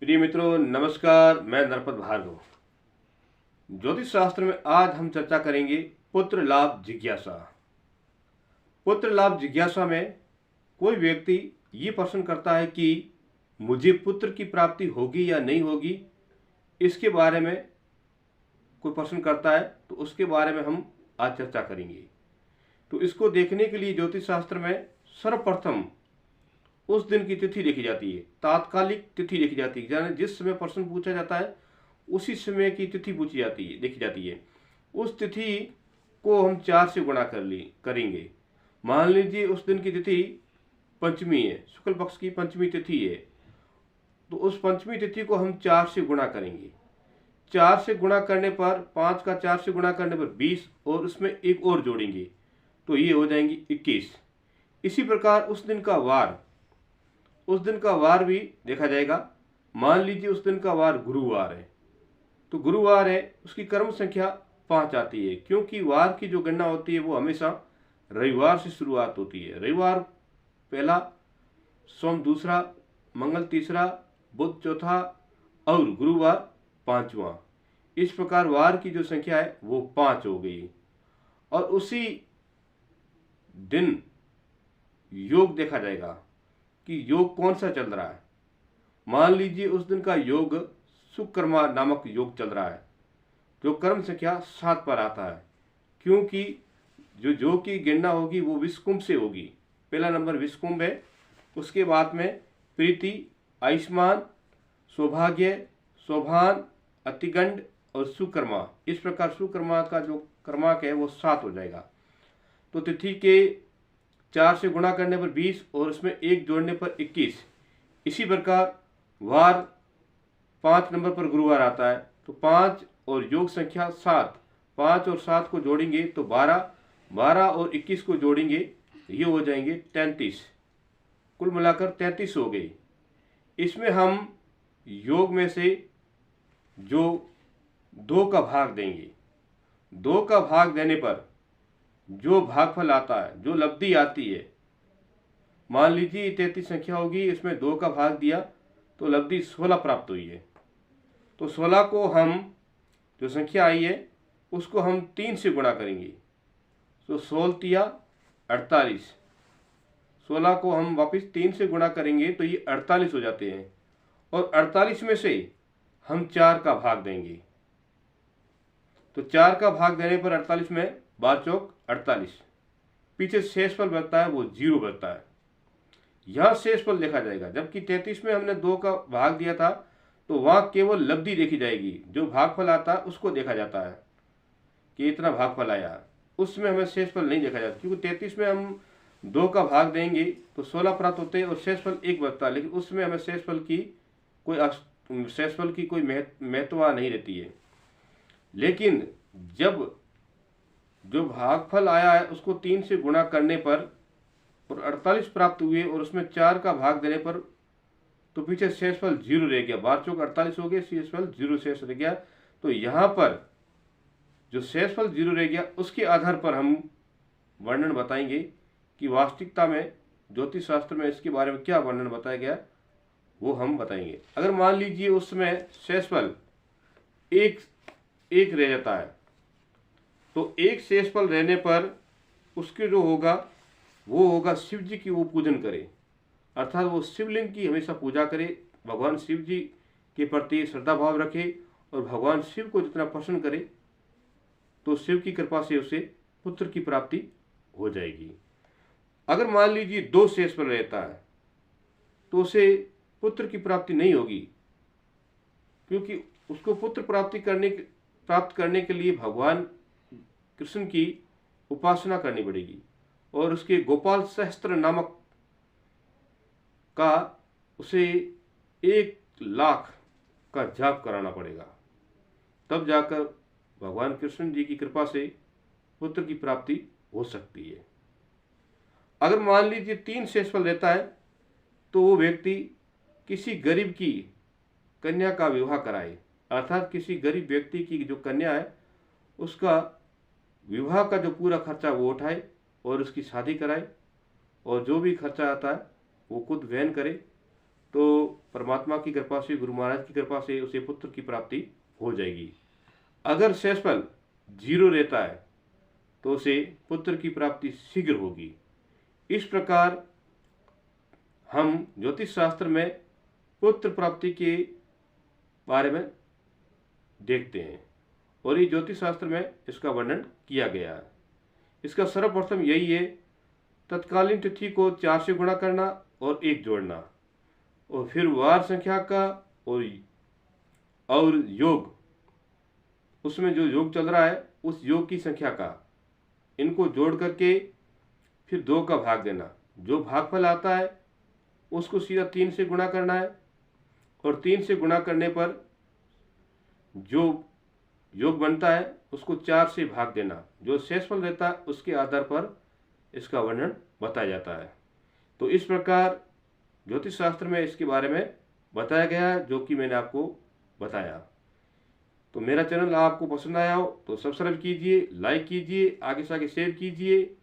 प्रिय मित्रों, नमस्कार। मैं नरपत भार्गव। ज्योतिष शास्त्र में आज हम चर्चा करेंगे पुत्र लाभ जिज्ञासा। पुत्र लाभ जिज्ञासा में कोई व्यक्ति ये प्रश्न करता है कि मुझे पुत्र की प्राप्ति होगी या नहीं होगी। इसके बारे में कोई प्रश्न करता है तो उसके बारे में हम आज चर्चा करेंगे। तो इसको देखने के लिए ज्योतिष शास्त्र में सर्वप्रथम उस दिन की तिथि लिखी जाती है, तात्कालिक तिथि लिखी जाती है, यानी जिस समय प्रश्न पूछा जाता है उसी समय की तिथि पूछी जाती है, लिखी जाती है। उस तिथि को हम 4 से गुणा करेंगे। मान लीजिए उस दिन की तिथि पंचमी है, शुक्ल पक्ष की पंचमी तिथि है, तो उस पंचमी तिथि को हम 4 से गुणा करेंगे। 4 से गुणा करने पर 5 का 4 से गुणा करने पर 20 और उसमें एक और जोड़ेंगे तो ये हो जाएंगी 21। इसी प्रकार उस दिन का वार भी देखा जाएगा। मान लीजिए उस दिन का वार गुरुवार है, तो गुरुवार है, उसकी कर्म संख्या 5 आती है, क्योंकि वार की जो गणना होती है वो हमेशा रविवार से शुरुआत होती है। रविवार पहला, सोम दूसरा, मंगल तीसरा, बुध चौथा और गुरुवार पांचवा। इस प्रकार वार की जो संख्या है वो 5 हो गई। और उसी दिन योग देखा जाएगा कि योग कौन सा चल रहा है। मान लीजिए उस दिन का योग सुकर्मा नामक योग चल रहा है, जो कर्म संख्या 7 पर आता है, क्योंकि जो योग की गणना होगी वो विषकुंभ से होगी। पहला नंबर विषकुंभ है, उसके बाद में प्रीति, आयुष्मान, सौभाग्य, शोभान, अतिगंड और सुकर्मा। इस प्रकार सुकर्मा का जो कर्माक है वो 7 हो जाएगा। तो तिथि के 4 से गुणा करने पर 20 और उसमें 1 जोड़ने पर 21। इसी प्रकार वार 5 नंबर पर गुरुवार आता है, तो 5 और योग संख्या 7, 5 और 7 को जोड़ेंगे तो 12, 12 और 21 को जोड़ेंगे ये हो जाएंगे 33। कुल मिलाकर 33 हो गई। इसमें हम योग में से जो 2 का भाग देंगे, 2 का भाग देने पर जो भागफल आता है, जो लब्धि आती है, मान लीजिए 33 संख्या होगी, इसमें 2 का भाग दिया तो लब्धि 16 प्राप्त हुई है। तो 16 को हम, जो संख्या आई है उसको हम 3 से गुणा करेंगे, तो 16 तिया 48। 16 को हम वापस 3 से गुणा करेंगे तो ये 48 हो जाते हैं। और 48 में से हम 4 का भाग देंगे, तो 4 का भाग देने पर 48 में 12 चौक 48, पीछे शेषफल बचता है वो 0 बचता है। यह शेषफल देखा जाएगा, जबकि 33 में हमने 2 का भाग दिया था तो वहां केवल लब्धि देखी जाएगी, जो भागफल आता है उसको देखा जाता है कि इतना भागफल आया, उसमें हमें शेषफल नहीं देखा जाता। क्योंकि 33 में हम 2 का भाग देंगे तो 16 प्राप्त होते हैं और शेषफल 1 बचता है, लेकिन उसमें हमें शेषफल की कोई महत्व नहीं रहती है। लेकिन जब जो भागफल आया है उसको 3 से गुणा करने पर और 48 प्राप्त हुए और उसमें 4 का भाग देने पर तो पीछे शेषफल 0 रह गया, 12 चौक 48 हो गए, शेषफल 0 शेष रह गया। तो यहाँ पर जो शेषफल 0 रह गया उसके आधार पर हम वर्णन बताएंगे कि वास्तविकता में ज्योतिष शास्त्र में इसके बारे में क्या वर्णन बताया गया वो हम बताएंगे। अगर मान लीजिए उसमें शेषफल एक रह जाता है, तो एक शेषफल रहने पर उसके जो होगा वो होगा शिव जी की वो पूजन करे, अर्थात वो शिवलिंग की हमेशा पूजा करे, भगवान शिव जी के प्रति श्रद्धा भाव रखे और भगवान शिव को जितना प्रसन्न करे तो शिव की कृपा से उसे पुत्र की प्राप्ति हो जाएगी। अगर मान लीजिए 2 शेषफल रहता है तो उसे पुत्र की प्राप्ति नहीं होगी, क्योंकि उसको पुत्र प्राप्त करने के लिए भगवान कृष्ण की उपासना करनी पड़ेगी और उसके गोपाल सहस्त्र नामक का उसे 1 लाख का जाप कराना पड़ेगा, तब जाकर भगवान कृष्ण जी की कृपा से पुत्र की प्राप्ति हो सकती है। अगर मान लीजिए 3 शेषफल रहता है तो वो व्यक्ति किसी गरीब की कन्या का विवाह कराए, अर्थात किसी गरीब व्यक्ति की जो कन्या है उसका विवाह का जो पूरा खर्चा वो उठाए और उसकी शादी कराए, और जो भी खर्चा आता है वो खुद वहन करे तो परमात्मा की कृपा से, गुरु महाराज की कृपा से उसे पुत्र की प्राप्ति हो जाएगी। अगर शेषफल 0 रहता है तो उसे पुत्र की प्राप्ति शीघ्र होगी। इस प्रकार हम ज्योतिष शास्त्र में पुत्र प्राप्ति के बारे में देखते हैं और ये ज्योतिष शास्त्र में इसका वर्णन किया गया है। इसका सर्वप्रथम यही है, तत्कालीन तिथि को 4 से गुणा करना और 1 जोड़ना, और फिर वार संख्या का और योग, उसमें जो योग चल रहा है उस योग की संख्या का, इनको जोड़ करके फिर 2 का भाग देना। जो भागफल आता है उसको सीधा 3 से गुणा करना है और 3 से गुणा करने पर जो योग बनता है उसको 4 से भाग देना। जो शेषफल रहता है उसके आधार पर इसका वर्णन बताया जाता है। तो इस प्रकार ज्योतिष शास्त्र में इसके बारे में बताया गया है, जो कि मैंने आपको बताया। तो मेरा चैनल आपको पसंद आया हो तो सब्सक्राइब कीजिए, लाइक कीजिए, आगे से आगे शेयर कीजिए।